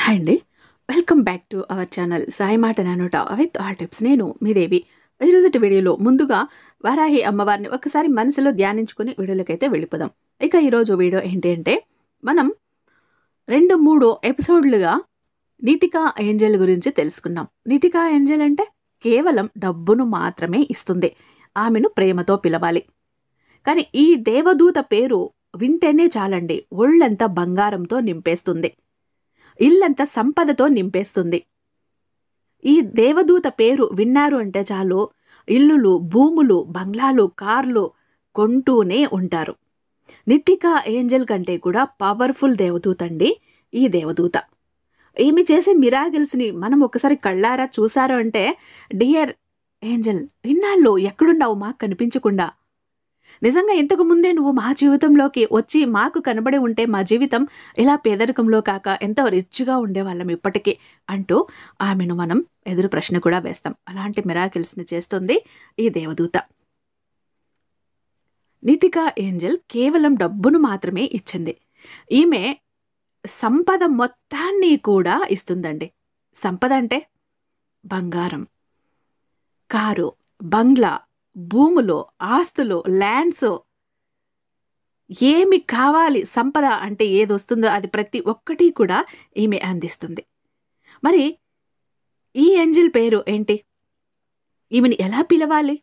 Hi అండి. Welcome back to our channel Sai మాట నానోట with all tips. నేను మీ దేవి. ఈరోజుటి వీడియోలో ముందుగా వారాహి అమ్మవారిని ఒకసారి మనసులో ధ్యానించుకుని వీడియోలకైతే వెళ్ళిపోదాం. ఇక ఈరోజు వీడియో ఏంటి అంటే మనం 2-3 ఎపిసోడ్లుగా నీతికా ఏంజెల్ గురించి తెలుసుకున్నాం. నీతికా ఏంజెల్ అంటే కేవలం డబ్బును మాత్రమే ఇస్తుంది. ఆమెను ప్రేమతో పిలవాలి. కానీ ఈ దేవదూత పేరు వింటేనే చాలండి, ఒళ్ళంతా బంగారంతో నింపేస్తుంది, ఇల్లంతా సంపదతో నింపేస్తుంది. ఈ దేవదూత పేరు విన్నారు అంటే చాలు, ఇల్లులు, భూములు, బంగ్లాలు, కార్లు కొంటూనే ఉంటారు. నితికా ఏంజెల్ కంటే కూడా పవర్ఫుల్ దేవదూత అండి ఈ దేవదూత. ఈమె చేసే మిరాకిల్స్ని మనం ఒకసారి కళ్ళారా చూసారు అంటే, డియర్ ఏంజెల్, ఇన్నాళ్ళు ఎక్కడున్నావు మాకు కనిపించకుండా? నిజంగా ఇంతకు ముందే నువ్వు మా జీవితంలోకి వచ్చి మాకు కనబడి ఉంటే మా జీవితం ఇలా పేదరికంలో కాక ఎంతో రిచ్గా ఉండేవాళ్ళం ఇప్పటికీ అంటూ ఆమెను మనం ఎదురు ప్రశ్న కూడా వేస్తాం. అలాంటి మిరాకిల్స్ని చేస్తుంది ఈ దేవదూత. నితికా ఏంజెల్ కేవలం డబ్బును మాత్రమే ఇచ్చింది. ఈమె సంపద మొత్తాన్ని కూడా ఇస్తుందండి. సంపద అంటే బంగారం, కారు, బంగ్లా, భూములు, ఆస్తులు, ల్యాండ్స్, ఏమి కావాలి సంపద అంటే ఏది వస్తుందో అది ప్రతి ఒక్కటి కూడా ఈమె అందిస్తుంది. మరి ఈ ఏంజెల్ పేరు ఏంటి? ఈమెని ఎలా పిలవాలి?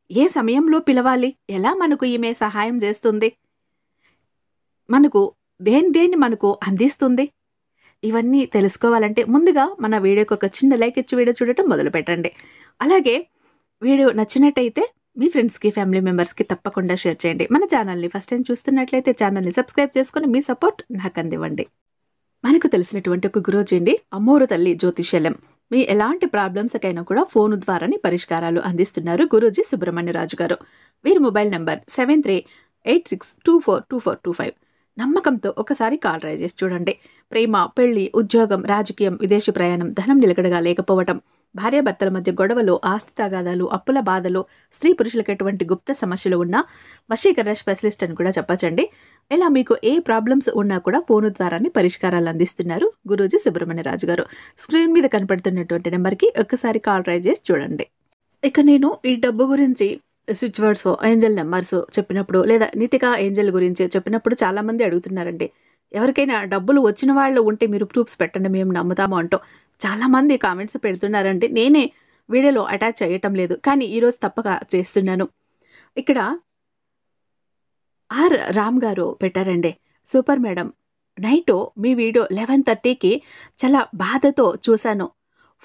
ఏ సమయంలో పిలవాలి? ఎలా మనకు ఈమె సహాయం చేస్తుంది? మనకు దేన్ని మనకు అందిస్తుంది? ఇవన్నీ తెలుసుకోవాలంటే ముందుగా మన వీడియోకి ఒక చిన్న లైక్ ఇచ్చి వీడియో చూడటం మొదలు పెట్టండి. అలాగే వీడియో నచ్చినట్టయితే మీ ఫ్రెండ్స్కి, ఫ్యామిలీ మెంబర్స్కి తప్పకుండా షేర్ చేయండి. మన ఛానల్ని ఫస్ట్ టైం చూస్తున్నట్లయితే ఛానల్ని సబ్స్క్రైబ్ చేసుకుని మీ సపోర్ట్ నాకు అందివ్వండి. మనకు తెలిసినటువంటి ఒక గురూజీ అండి, అమ్మోరు తల్లి జ్యోతిష్యలం. మీ ఎలాంటి ప్రాబ్లమ్స్కైనా కూడా ఫోన్ ద్వారానే పరిష్కారాలు అందిస్తున్నారు గురూజీ సుబ్రహ్మణ్యరాజు గారు. వీరి మొబైల్ నంబర్ 7386242425. నమ్మకంతో ఒకసారి కాల్ ట్రై చేసి చూడండి. ప్రేమ, పెళ్లి, ఉద్యోగం, రాజకీయం, విదేశీ ప్రయాణం, ధనం నిలకడగా లేకపోవటం, భార్యాభర్తల మధ్య గొడవలు, ఆస్తి తగాదాలు, అప్పుల బాధలు, స్త్రీ పురుషులకు ఎటువంటి గుప్త సమస్యలు ఉన్నా వశీకరణ స్పెషలిస్ట్ అని కూడా చెప్పచ్చండి. ఇలా మీకు ఏ ప్రాబ్లమ్స్ ఉన్నా కూడా ఫోను ద్వారానే పరిష్కారాలు అందిస్తున్నారు గురూజీ సుబ్రహ్మణ్యరాజు గారు. స్క్రీన్ మీద కనపడుతున్నటువంటి నెంబర్కి ఒక్కసారి కాల్ ట్రై చేసి చూడండి. ఇక నేను ఈ డబ్బు గురించి స్విచ్ వర్డ్స్, ఏంజెల్ నెంబర్స్ చెప్పినప్పుడు లేదా నితికా ఏంజెల్ గురించి చెప్పినప్పుడు చాలామంది అడుగుతున్నారండి, ఎవరికైనా డబ్బులు వచ్చిన వాళ్ళు ఉంటే మీరు ప్రూఫ్స్ పెట్టండి, మేము నమ్ముతాము అంటూ చాలామంది కామెంట్స్ పెడుతున్నారండి. నేనే వీడియోలో అటాచ్ చేయటం లేదు, కానీ ఈరోజు తప్పక చేస్తున్నాను. ఇక్కడ ఆర్ రామ్ గారు పెట్టారండి, సూపర్ మేడం, నైట్ మీ వీడియో 11:30కి చాలా బాధతో చూశాను.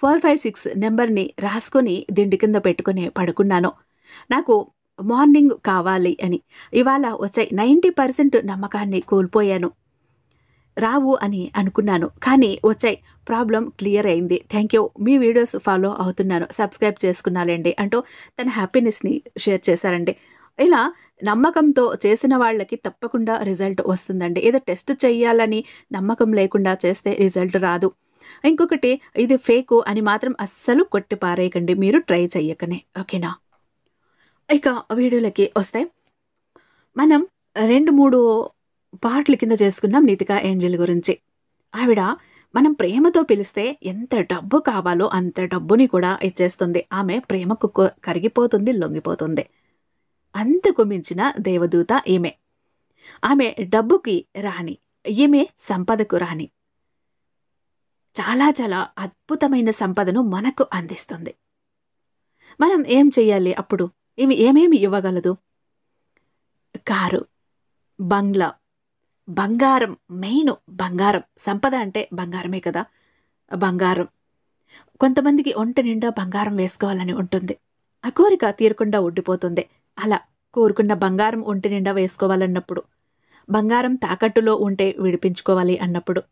456 నెంబర్ని రాసుకొని దిండి కింద పెట్టుకుని పడుకున్నాను. నాకు మార్నింగ్ కావాలి అని. ఇవాళ వచ్చే 90% నమ్మకాన్ని కోల్పోయాను. రావు అని అనుకున్నాను, కానీ వచ్చాయి. ప్రాబ్లం క్లియర్ అయింది. Thank you. Me videos follow అవుతున్నాను, సబ్స్క్రైబ్ చేసుకున్నాలేండి అంటూ తన హ్యాపీనెస్ని షేర్ చేశారండి. ఇలా నమ్మకంతో చేసిన వాళ్ళకి తప్పకుండా రిజల్ట్ వస్తుందండి. ఏదో టెస్ట్ చెయ్యాలని నమ్మకం లేకుండా చేస్తే రిజల్ట్ రాదు. ఇంకొకటి, ఇది ఫేకు అని మాత్రం అస్సలు కొట్టి పారేయకండి, మీరు ట్రై చెయ్యకనే, ఓకేనా? ఇక వీడియోలకి వస్తే మనం 2-3 పార్ట్ల కింద చేసుకున్నాం నీతికా ఏంజెల్ గురించి. ఆవిడ మనం ప్రేమతో పిలిస్తే ఎంత డబ్బు కావాలో అంత డబ్బుని కూడా ఇచ్చేస్తుంది. ఆమె ప్రేమకు కరిగిపోతుంది, లొంగిపోతుంది. అంతకు మించిన దేవదూత ఈమె. ఆమె డబ్బుకి రాణి, ఈమె సంపదకు రాణి. చాలా చాలా అద్భుతమైన సంపదను మనకు అందిస్తుంది. మనం ఏం చెయ్యాలి అప్పుడు? ఈమె ఏమేమి ఇవ్వగలదు? కారు, బంగ్లా, బంగారం. మెయిన్ బంగారం. సంపద అంటే బంగారమే కదా. బంగారం. కొంతమందికి ఒంటి నిండా బంగారం వేసుకోవాలని ఉంటుంది, ఆ కోరిక తీరకుండా ఉండిపోతుంది. అలా కోరుకున్న బంగారం ఒంటి నిండా వేసుకోవాలన్నప్పుడు, బంగారం తాకట్టులో ఉంటే విడిపించుకోవాలి అన్నప్పుడు,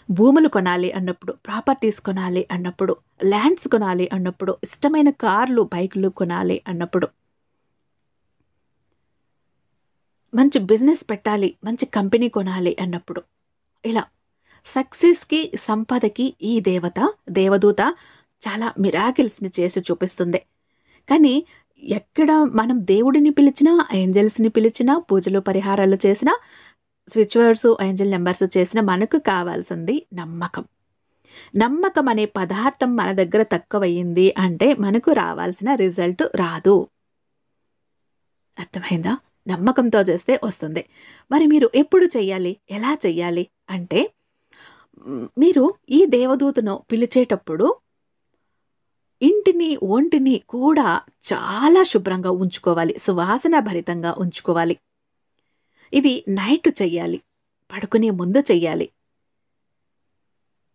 భూములు కొనాలి అన్నప్పుడు, ప్రాపర్టీస్ కొనాలి అన్నప్పుడు, ల్యాండ్స్ కొనాలి అన్నప్పుడు, ఇష్టమైన కార్లు, బైకులు కొనాలి అన్నప్పుడు, మంచి బిజినెస్ పెట్టాలి, మంచి కంపెనీ కొనాలి అన్నప్పుడు, ఇలా సక్సెస్కి, సంపదకి ఈ దేవదూత చాలా మిరాకిల్స్ని చేసి చూపిస్తుంది. కానీ ఎక్కడ మనం దేవుడిని పిలిచినా, ఏంజెల్స్ని పిలిచినా, పూజలు పరిహారాలు చేసినా, స్విచ్ వర్డ్స్, ఏంజెల్ నెంబర్స్ చేసిన మనకు కావాల్సింది నమ్మకం. నమ్మకం అనే పదార్థం మన దగ్గర తక్కువయింది అంటే మనకు రావాల్సిన రిజల్ట్ రాదు. అర్థమైందా? నమ్మకంతో చేస్తే వస్తుంది. మరి మీరు ఎప్పుడు చెయ్యాలి? ఎలా చెయ్యాలి? అంటే మీరు ఈ దేవదూతను పిలిచేటప్పుడు ఇంటిని, ఒంటిని కూడా చాలా శుభ్రంగా ఉంచుకోవాలి. సువాసన భరితంగా ఉంచుకోవాలి. ఇది నైట్ చెయ్యాలి. పడుకునే ముందు చెయ్యాలి.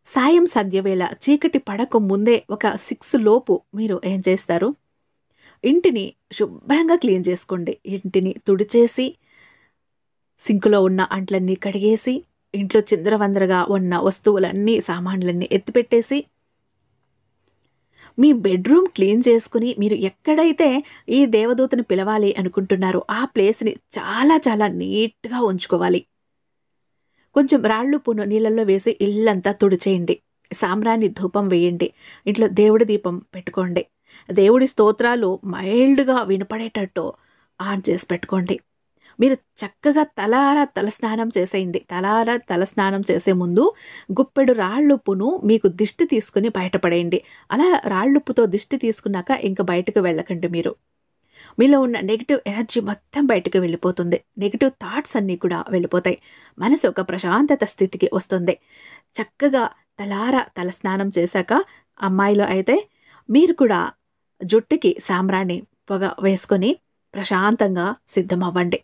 సాయం సంధ్యవేళ చీకటి పడక ముందే ఒక 6 లోపు మీరు ఏం చేస్తారు? ఇంటిని శుభ్రంగా క్లీన్ చేసుకోండి. ఇంటిని తుడిచేసి, సింకులో ఉన్న అంట్లన్నీ కడిగేసి, ఇంట్లో చిందరవందరగా ఉన్న వస్తువులన్నీ, సామాన్లన్నీ ఎత్తిపెట్టేసి, మీ బెడ్రూమ్ క్లీన్ చేసుకుని, మీరు ఎక్కడైతే ఈ దేవదూతను పిలవాలి అనుకుంటున్నారో ఆ ప్లేస్‌ని చాలా చాలా నీట్‌గా ఉంచుకోవాలి. కొంచెం రాళ్ళుప్పును నీళ్ళల్లో వేసి ఇల్లంతా తుడిచేయండి. సాంబ్రాణి ధూపం వేయండి. ఇంట్లో దేవుడి దీపం పెట్టుకోండి. దేవుడి స్తోత్రాలు మైల్డ్‌గా వినపడేటట్టు ఆన్ చేసి పెట్టుకోండి. మీరు చక్కగా తలస్నానం చేసేయండి. తలస్నానం చేసే ముందు గుప్పెడు రాళ్ళుప్పును మీకు దిష్టి తీసుకుని బయటపడేయండి. అలా రాళ్ళుప్పుతో దిష్టి తీసుకున్నాక ఇంక బయటకు వెళ్ళకండి మీరు. మీలో ఉన్న నెగెటివ్ ఎనర్జీ మొత్తం బయటకు వెళ్ళిపోతుంది. నెగెటివ్ థాట్స్ అన్నీ కూడా వెళ్ళిపోతాయి. మనసు ఒక ప్రశాంతత స్థితికి వస్తుంది. చక్కగా తలస్నానం చేశాక అమ్మాయిలు అయితే మీరు కూడా జుట్టుకి సాంబ్రాణి పొగ వేసుకొని ప్రశాంతంగా సిద్ధమవ్వండి.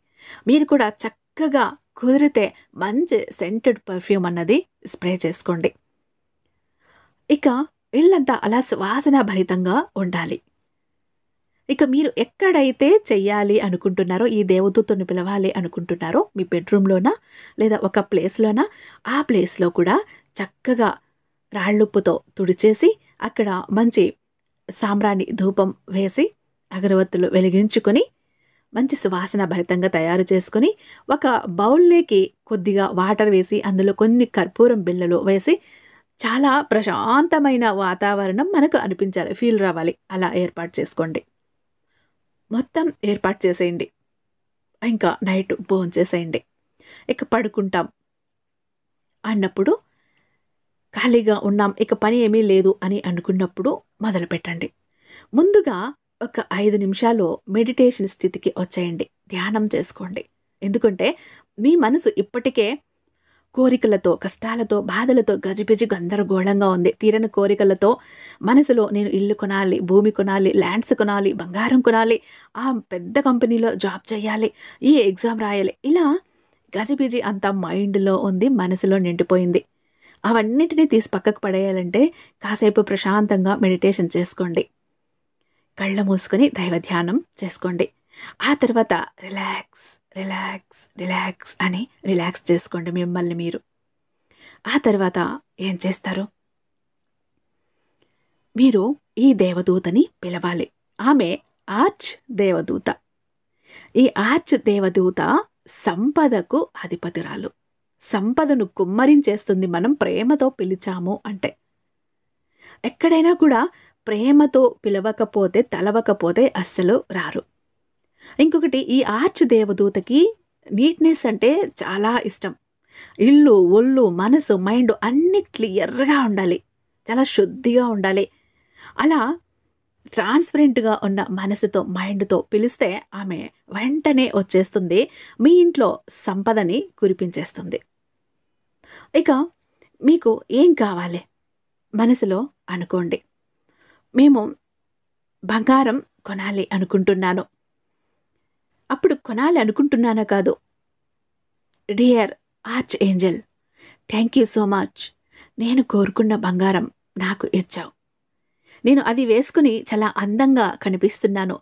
మీరు కూడా చక్కగా కుదిరితే మంచి సెంటెడ్ పర్ఫ్యూమ్ అన్నది స్ప్రే చేసుకోండి. ఇక ఇల్లంతా అలా సువాసన భరితంగా ఉండాలి. ఇక మీరు ఎక్కడైతే చెయ్యాలి అనుకుంటున్నారో, ఈ దేవదూతను పిలవాలి అనుకుంటున్నారో, మీ బెడ్రూమ్‌లోనా లేదా ఒక ప్లేస్‌లోనా, ఆ ప్లేస్‌లో కూడా చక్కగా రాళ్ళుప్పుతో తుడిచేసి, అక్కడ మంచి సాంబ్రాణి ధూపం వేసి, అగరవత్తులు వెలిగించుకొని, మంచి సువాసన భరితంగా తయారు చేసుకొని, ఒక బౌల్‌లోకి కొద్దిగా వాటర్ వేసి, అందులో కొన్ని కర్పూరం బిళ్ళలు వేసి, చాలా ప్రశాంతమైన వాతావరణం మనకు అనిపించాలి. ఫీల్ రావాలి. అలా ఏర్పాటు చేసుకోండి. మొత్తం ఏర్పాటు చేసేయండి. ఇంకా నైట్ భోంచేసేయండి. ఇక పడుకుంటాం అన్నప్పుడు, ఖాళీగా ఉన్నాం, ఇక పని ఏమీ లేదు అని అనుకున్నప్పుడు మొదలుపెట్టండి. ముందుగా ఒక 5 నిమిషాలు మెడిటేషన్ స్థితికి వచ్చేయండి. ధ్యానం చేసుకోండి. ఎందుకంటే మీ మనసు ఇప్పటికే కోరికలతో, కష్టాలతో, బాధలతో గజిబిజి గందరగోళంగా ఉంది. తీరని కోరికలతో మనసులో నేను ఇల్లు కొనాలి, భూమి కొనాలి, ల్యాండ్స్ కొనాలి, బంగారం కొనాలి, ఆ పెద్ద కంపెనీలో జాబ్ చేయాలి, ఈ ఎగ్జామ్ రాయాలి, ఇలా గజిబిజి అంతా మైండ్‌లో ఉంది, మనసులో నిండిపోయింది. అవన్నిటిని తీసి పక్కకు పడేయాలంటే కాసేపు ప్రశాంతంగా మెడిటేషన్ చేసుకోండి. కళ్ళు మూసుకొని దైవ ధ్యానం చేసుకోండి. ఆ తర్వాత రిలాక్స్, రిలాక్స్, రిలాక్స్ అని రిలాక్స్ చేసుకోండి మిమ్మల్ని మీరు. ఆ తర్వాత ఏం చేస్తారు? మీరు ఈ దేవదూతని పిలవాలి. ఆమె ఆర్చ్ దేవదూత. ఈ ఆర్చ్ దేవదూత సంపదకు అధిపతురాలు. సంపదను కుమ్మరించేస్తుంది మనం ప్రేమతో పిలిచాము అంటే. ఎక్కడైనా కూడా ప్రేమతో పిలవకపోతే, తలవకపోతే అస్సలు రారు. ఇంకొకటి, ఈ ఆర్చ్ దేవదూతకి నీట్‌నెస్ అంటే చాలా ఇష్టం. ఇల్లు, ఒళ్ళు, మనసు, మైండ్ అన్నీ క్లియర్‌గా ఉండాలి. చాలా శుద్ధిగా ఉండాలి. అలా ట్రాన్స్పరెంట్‌గా ఉన్న మనసుతో, మైండ్‌తో పిలిస్తే ఆమె వెంటనే వచ్చేస్తుంది. మీ ఇంట్లో సంపదని కురిపించేస్తుంది. ఇక మీకు ఏం కావాలి? మనసులో అనుకోండి. మేము బంగారం కొనాలి అనుకుంటున్నాను. అప్పుడు కొనాలి అనుకుంటున్నానా కాదు, dear arch Angel, thank you so much. నేను కోరుకున్న బంగారం నాకు ఇచ్చావు. నేను అది వేసుకుని చాలా అందంగా కనిపిస్తున్నాను.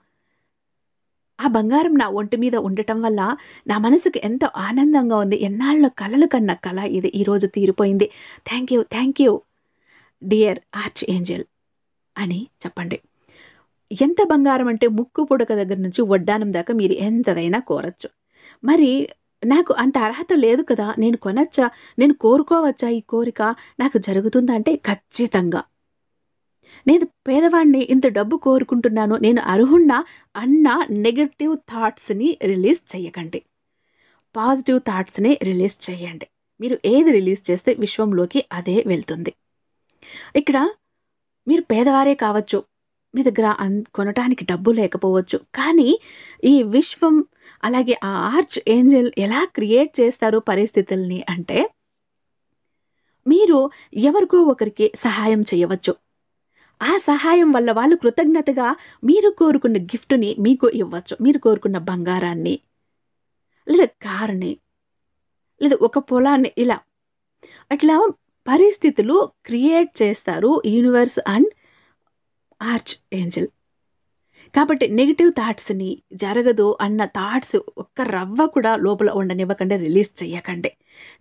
ఆ బంగారం నా ఒంటి మీద ఉండటం వల్ల నా మనసుకి ఎంతో ఆనందంగా ఉంది. ఎన్నాళ్ళ కలలు కన్న కల ఇది ఈరోజు తీరిపోయింది. Thank you dear arch Angel అని చెప్పండి. ఎంత బంగారం అంటే ముక్కు పుడక దగ్గర నుంచి వడ్డానం దాకా మీరు ఎంతదైనా కోరచ్చు. మరి నాకు అంత అర్హత లేదు కదా, నేను కొనచ్చా, నేను కోరుకోవచ్చా, ఈ కోరిక నాకు జరుగుతుందా అంటే ఖచ్చితంగా. నేను పేదవాడిని, ఇంత డబ్బు కోరుకుంటున్నాను, నేను అర్హుణ్ణా అన్న నెగటివ్ థాట్స్ని రిలీజ్ చేయకండి. పాజిటివ్ థాట్స్ని రిలీజ్ చేయండి. మీరు ఏది రిలీజ్ చేస్తే విశ్వంలోకి అదే వెళ్తుంది. ఇక్కడ మీరు పేదవారే కావచ్చు. మీ దగ్గర కొనటానికి డబ్బు లేకపోవచ్చు. కానీ ఈ విశ్వం అలాగే ఆ ఆర్చ్ ఏంజెల్ ఎలా క్రియేట్ చేస్తారు పరిస్థితుల్ని అంటే, మీరు ఎవరికో ఒకరికి సహాయం చేయవచ్చు. ఆ సహాయం వల్ల వాళ్ళు కృతజ్ఞతగా మీరు కోరుకున్న గిఫ్ట్‌ని మీకు ఇవ్వచ్చు. మీరు కోరుకున్న బంగారాన్ని, లేదా కారుని, లేదా ఒక పొలాన్ని ఇలా. అట్లా పరిస్థితులు క్రియేట్ చేస్తారు యూనివర్స్ అండ్ ఆర్చ్ ఏంజెల్. కాబట్టి నెగెటివ్ థాట్స్‌ని జరగదు అన్న థాట్స్ ఒక్క రవ్వ కూడా లోపల ఉండనివ్వకండి, రిలీజ్ చెయ్యకండి.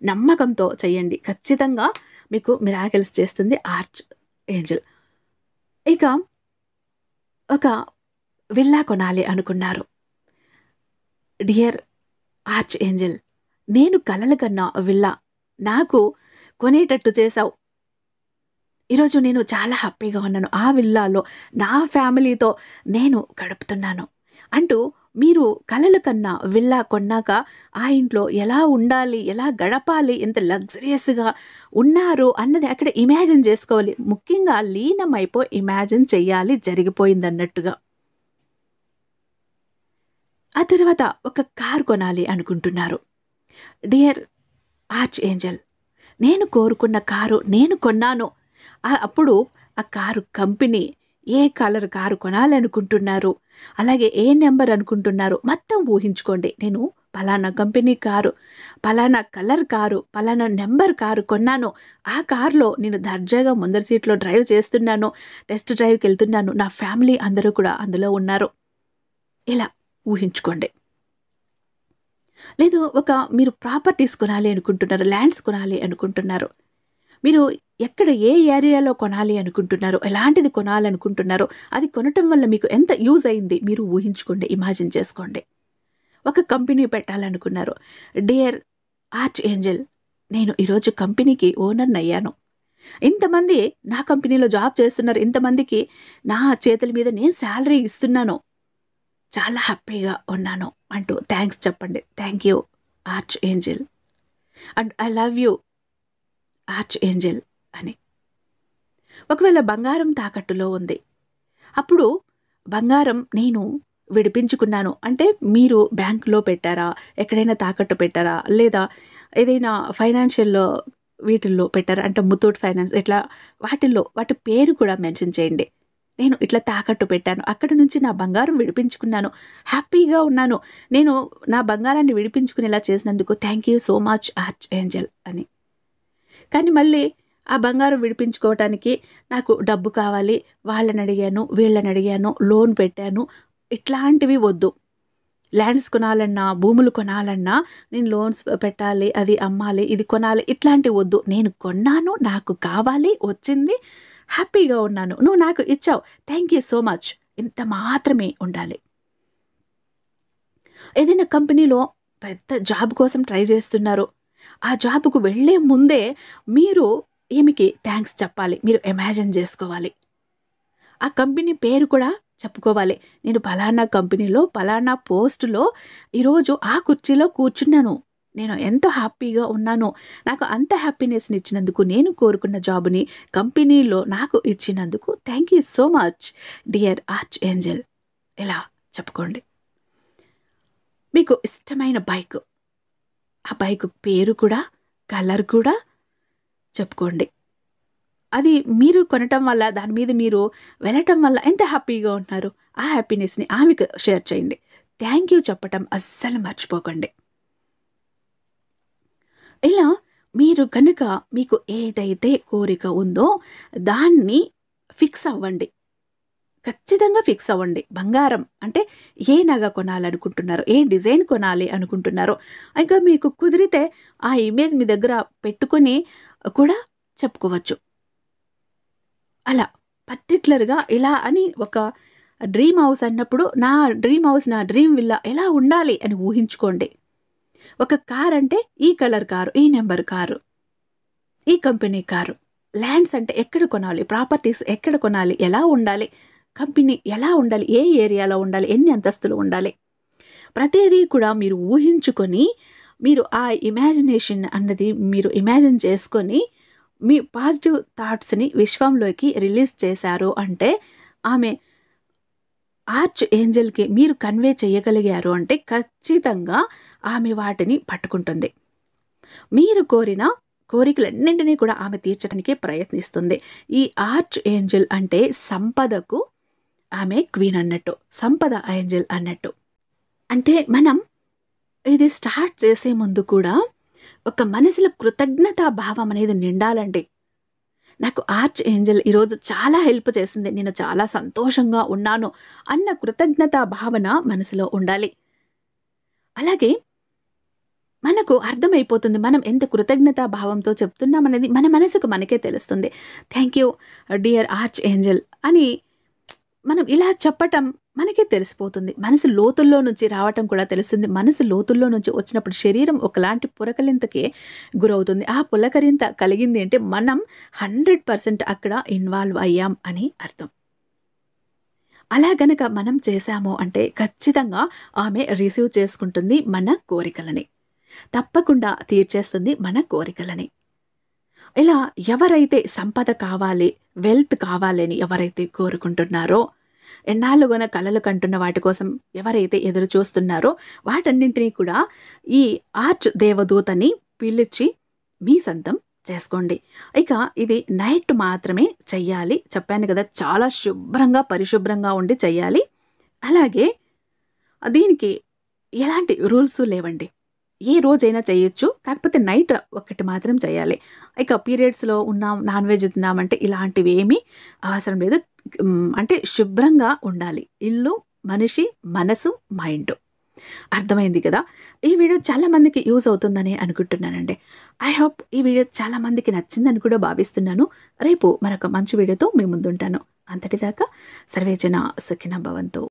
నమ్మకంతో చేయండి. ఖచ్చితంగా మీకు మిరాకిల్స్ చేస్తుంది ఆర్చ్ ఏంజెల్. ఇక ఒక విల్లా కొనాలి అనుకున్నారు. డియర్ ఆర్చ్ ఏంజెల్, నేను కలలు కన్నా విల్లా నాకు కొనేటట్టు చేశావు. ఈరోజు నేను చాలా హ్యాపీగా ఉన్నాను. ఆ విల్లాలో నా ఫ్యామిలీతో నేను గడుపుతున్నాను అంటూ మీరు కలలు కన్నా విల్లా కొన్నాక ఆ ఇంట్లో ఎలా ఉండాలి, ఎలా గడపాలి, ఎంత లగ్జరియస్‌గా ఉన్నారు అన్నది అక్కడ ఇమాజిన్ చేసుకోవాలి. ముఖ్యంగా లీనమైపోయి ఇమాజిన్ చెయ్యాలి జరిగిపోయిందన్నట్టుగా. ఆ తర్వాత ఒక కారు కొనాలి అనుకుంటున్నారు. డియర్ ఆర్చ్ ఏంజెల్, నేను కోరుకున్న కారు నేను కొన్నాను. అప్పుడు ఆ కారు కంపెనీ, ఏ కలర్ కారు కొనాలనుకుంటున్నారు, అలాగే ఏ నెంబర్ అనుకుంటున్నారు మొత్తం ఊహించుకోండి. నేను పలానా కంపెనీ కారు, పలానా కలర్ కారు, పలానా నెంబర్ కారు కొన్నాను. ఆ కారులో నేను దర్జాగా ముందర సీట్లో డ్రైవ్ చేస్తున్నాను. టెస్ట్ డ్రైవ్‌కి వెళ్తున్నాను. నా ఫ్యామిలీ అందరూ కూడా అందులో ఉన్నారు. ఇలా ఊహించుకోండి. లేదు మీరు ప్రాపర్టీస్ కొనాలి అనుకుంటున్నారు, ల్యాండ్స్ కొనాలి అనుకుంటున్నారు. మీరు ఎక్కడ ఏ ఏరియాలో కొనాలి అనుకుంటున్నారో, ఎలాంటిది కొనాలనుకుంటున్నారో, అది కొనటం వల్ల మీకు ఎంత యూజ్ అయింది మీరు ఊహించుకోండి, ఇమాజిన్ చేసుకోండి. ఒక కంపెనీ పెట్టాలనుకున్నారు. డియర్ ఆర్చ్ ఏంజెల్, నేను ఈరోజు కంపెనీకి ఓనర్‌నయ్యాను. ఇంతమంది నా కంపెనీలో జాబ్ చేస్తున్నారు. ఇంతమందికి నా చేతుల మీద నేను సాలరీ ఇస్తున్నాను. చాలా హ్యాపీగా ఉన్నాను అంటూ థాంక్స్ చెప్పండి. Thank you arch Angel and I love you arch Angel అని. ఒకవేళ బంగారం తాకట్టులో ఉంది. అప్పుడు బంగారం నేను విడిపించుకున్నాను అంటే మీరు బ్యాంకులో పెట్టారా? ఎక్కడైనా తాకట్టు పెట్టారా? లేదా ఏదైనా ఫైనాన్షియల్ వీటిల్లో పెట్టారా? అంటే ముత్తూట్ ఫైనాన్స్ ఇట్లా వాటిల్లో వాటి పేరు కూడా మెన్షన్ చేయండి. నేను ఇట్లా తాకట్టు పెట్టాను. అక్కడి నుంచి నా బంగారం విడిపించుకున్నాను. హ్యాపీగా ఉన్నాను. నేను నా బంగారాన్ని విడిపించుకునేలా చేసినందుకు thank you so much arch Angel అని. కానీ మళ్ళీ ఆ బంగారం విడిపించుకోవటానికి నాకు డబ్బు కావాలి. వాళ్ళని అడిగాను, వీళ్ళని అడిగాను, లోన్ పెట్టాను. ఇట్లాంటివి వద్దు. ల్యాండ్స్ కొనాలన్నా, భూములు కొనాలన్నా నేను లోన్స్ పెట్టాలి, అది అమ్మాలి, ఇది కొనాలి ఇట్లాంటివి వద్దు. నేను కొన్నాను, నాకు కావాలి, వచ్చింది, హ్యాపీగా ఉన్నాను. నువ్వు నాకు ఇచ్చావు. Thank you so much. ఇంత మాత్రమే ఉండాలి. ఏదైనా కంపెనీలో పెద్ద జాబ్ కోసం ట్రై చేస్తున్నారు. ఆ జాబ్‌కు వెళ్ళే ముందే మీరు ఈమెకి థాంక్స్ చెప్పాలి. మీరు ఇమాజిన్ చేసుకోవాలి. ఆ కంపెనీ పేరు కూడా చెప్పుకోవాలి. నేను పలానా కంపెనీలో, పలానా పోస్ట్‌లో ఈరోజు ఆ కుర్చీలో కూర్చున్నాను. నేను ఎంతో హ్యాపీగా ఉన్నాను. నాకు అంత హ్యాపీనెస్‌ని ఇచ్చినందుకు, నేను కోరుకున్న జాబ్‌ని కంపెనీలో నాకు ఇచ్చినందుకు thank you so much dear arch Angel. ఇలా చెప్పుకోండి. మీకు ఇష్టమైన బైక్, ఆ బైక్ పేరు కూడా, కలర్ కూడా చెప్పుకోండి. అది మీరు కొనటం వల్ల, దాని మీద మీరు వెళ్ళటం వల్ల ఎంత హ్యాపీగా ఉంటున్నారు. ఆ హ్యాపీనెస్‌ని ఆమెకు షేర్ చేయండి. థాంక్ యూ చెప్పటం అస్సలు మర్చిపోకండి. ఇలా మీరు కనుక మీకు ఏదైతే కోరిక ఉందో దాన్ని ఫిక్స్ అవ్వండి. ఖచ్చితంగా ఫిక్స్ అవ్వండి. బంగారం అంటే ఏ నగ కొనాలనుకుంటున్నారో, ఏ డిజైన్ కొనాలి అనుకుంటున్నారో, ఇంకా మీకు కుదిరితే ఆ ఇమేజ్ మీ దగ్గర పెట్టుకొని కూడా చెప్పుకోవచ్చు. అలా పర్టిక్యులర్‌గా ఇలా అని ఒక డ్రీమ్ హౌస్ అన్నప్పుడు నా డ్రీమ్ హౌస్, నా డ్రీమ్ విల్లా ఎలా ఉండాలి అని ఊహించుకోండి. ఒక కార్ అంటే ఈ కలర్ కారు, ఈ నెంబర్ కారు, ఈ కంపెనీ కారు. ల్యాండ్స్ అంటే ఎక్కడ కొనాలి, ప్రాపర్టీస్ ఎక్కడ కొనాలి, ఎలా ఉండాలి, కంపెనీ ఎలా ఉండాలి, ఏ ఏరియాలో ఉండాలి, ఎన్ని అంతస్తులు ఉండాలి. ప్రతిదీ కూడా మీరు ఊహించుకొని, మీరు ఆ ఇమాజినేషన్ అన్నది మీరు ఇమాజిన్ చేసుకొని, మీ పాజిటివ్ థాట్స్‌ని విశ్వంలోకి రిలీజ్ చేశారు అంటే, ఆమె ఆర్చ్ ఏంజెల్‌కి మీరు కన్వే చేయగలిగారు అంటే, ఖచ్చితంగా ఆమె వాటిని పట్టుకుంటుంది. మీరు కోరిన కోరికలన్నింటినీ కూడా ఆమె తీర్చడానికే ప్రయత్నిస్తుంది. ఈ ఆర్చ్ ఏంజెల్ అంటే సంపదకు ఆమె క్వీన్ అన్నట్టు. సంపద ఏంజెల్ అన్నట్టు. అంటే మనం ఇది స్టార్ట్ చేసే ముందు కూడా ఒక మనసులో కృతజ్ఞతా భావం అనేది నిండాలండి. నాకు ఆర్చ్ ఏంజెల్ ఈరోజు చాలా హెల్ప్ చేసింది. నేను చాలా సంతోషంగా ఉన్నాను అన్న కృతజ్ఞతా భావన మనసులో ఉండాలి. అలాగే మనకు అర్థమైపోతుంది. మనం ఎంత కృతజ్ఞతా భావంతో చెప్తున్నామనేది మన మనసుకు మనకే తెలుస్తుంది. Thank you dear arch Angel అని మనం ఇలా చెప్పటం మనకే తెలిసిపోతుంది. మనసు లోతుల్లో నుంచి రావటం కూడా తెలుస్తుంది. మనసు లోతుల్లో నుంచి వచ్చినప్పుడు శరీరం ఒకలాంటి పులకరింతకే గురవుతుంది. ఆ పులకరింత కలిగింది అంటే మనం 100% అక్కడ ఇన్వాల్వ్ అయ్యాం అని అర్థం. అలా గనక మనం చేశాము అంటే ఖచ్చితంగా ఆమె రిసీవ్ చేసుకుంటుంది మన కోరికలని. తప్పకుండా తీర్చేస్తుంది మన కోరికలని. ఇలా ఎవరైతే సంపద కావాలి, వెల్త్ కావాలి అని ఎవరైతే కోరుకుంటున్నారో, ఎన్నాళ్ళుగానో కలలు కంటున్న వాటి కోసం ఎవరైతే ఎదురు చూస్తున్నారో, వాటన్నింటినీ కూడా ఈ ఆర్చ్ దేవదూతని పిలిచి మీ సొంతం చేసుకోండి. ఇక ఇది నైట్ మాత్రమే చెయ్యాలి. చెప్పాను కదా, చాలా శుభ్రంగా, పరిశుభ్రంగా ఉండి చెయ్యాలి. అలాగే దీనికి ఎలాంటి రూల్సు లేవండి. ఏ రోజైనా చేయొచ్చు. కాకపోతే నైట్ ఒక్కటి మాత్రం చేయాలి. ఇక పీరియడ్స్‌లో ఉన్నాం, నాన్ వెజ్ తిన్నామంటే ఇలాంటివి ఏమీ అవసరం లేదు. అంటే శుభ్రంగా ఉండాలి. ఇల్లు, మనిషి, మనసు, మైండు. అర్థమైంది కదా! ఈ వీడియో చాలా మందికి యూజ్ అవుతుందని అనుకుంటున్నానండి. ఐ హోప్ ఈ వీడియో చాలా మందికి నచ్చిందని కూడా భావిస్తున్నాను. రేపు మరొక మంచి వీడియోతో మీ ముందుంటాను. అంతటిదాకా సర్వేజన సుఖినో భవంతు.